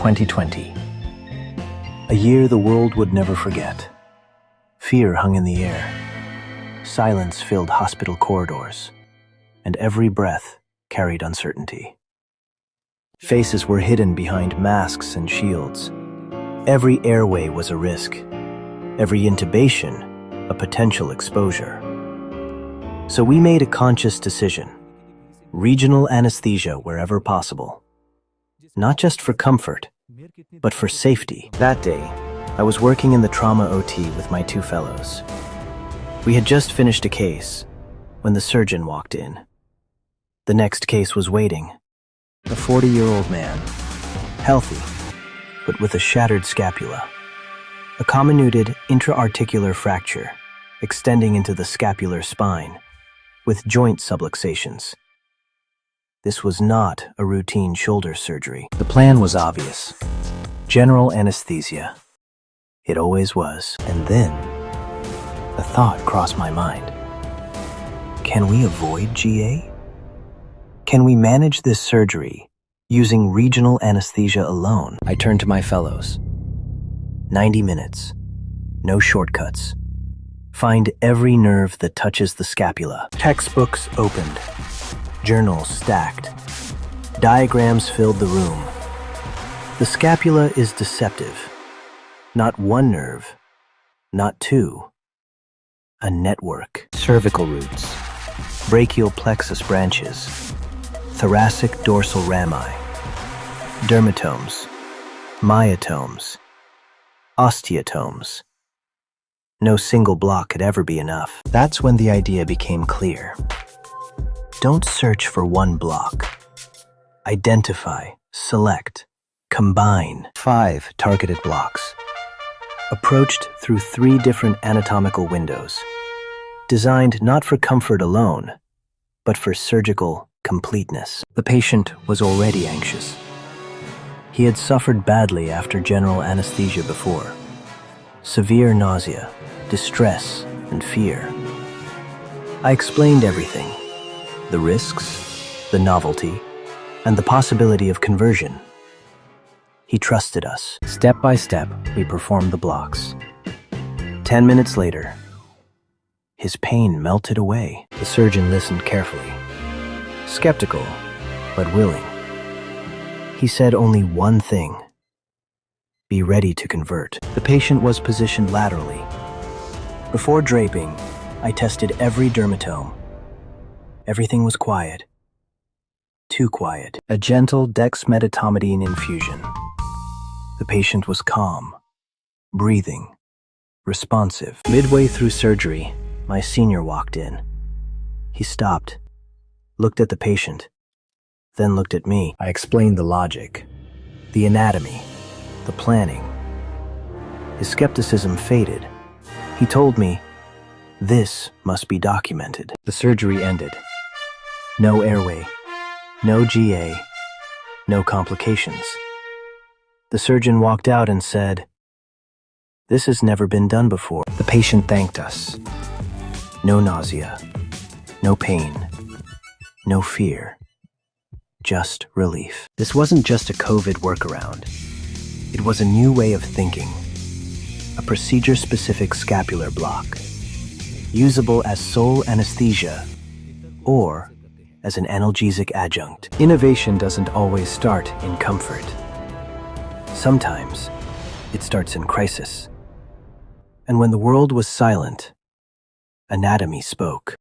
2020. A year the world would never forget. Fear hung in the air. Silence filled hospital corridors, and every breath carried uncertainty. Faces were hidden behind masks and shields. Every airway was a risk. Every intubation, a potential exposure. So we made a conscious decision. Regional anesthesia wherever possible. Not just for comfort, but for safety. That day, I was working in the trauma OT with my two fellows. We had just finished a case when the surgeon walked in. The next case was waiting. A 40-year-old man, healthy, but with a shattered scapula. A comminuted intra-articular fracture extending into the scapular spine with joint subluxations. This was not a routine shoulder surgery. The plan was obvious. General anesthesia. It always was. And then, a thought crossed my mind. Can we avoid GA? Can we manage this surgery using regional anesthesia alone? I turned to my fellows. 90 minutes. No shortcuts. Find every nerve that touches the scapula. Textbooks opened. Journals stacked. Diagrams filled the room. The scapula is deceptive. Not one nerve, not two. A network. Cervical roots, brachial plexus branches, thoracic dorsal rami, dermatomes, myotomes, osteotomes. No single block could ever be enough. That's when the idea became clear. Don't search for one block. Identify, select, combine 5 targeted blocks. Approached through 3 different anatomical windows, designed not for comfort alone, but for surgical completeness. The patient was already anxious. He had suffered badly after general anesthesia before. Severe nausea, distress, and fear. I explained everything. The risks, the novelty, and the possibility of conversion. He trusted us. Step by step, we performed the blocks. 10 minutes later, his pain melted away. The surgeon listened carefully. Skeptical, but willing. He said only one thing. Be ready to convert. The patient was positioned laterally. Before draping, I tested every dermatome. Everything was quiet. Too quiet. A gentle dexmedetomidine infusion. The patient was calm, breathing, responsive. Midway through surgery, my senior walked in. He stopped, looked at the patient, then looked at me. I explained the logic, the anatomy, the planning. His skepticism faded. He told me, this must be documented. The surgery ended. No airway, no GA, no complications. The surgeon walked out and said, "This has never been done before." The patient thanked us. No nausea, no pain, no fear, just relief. This wasn't just a COVID workaround. It was a new way of thinking. A procedure-specific scapular block, usable as sole anesthesia or as an analgesic adjunct. Innovation doesn't always start in comfort. Sometimes it starts in crisis. And when the world was silent, anatomy spoke.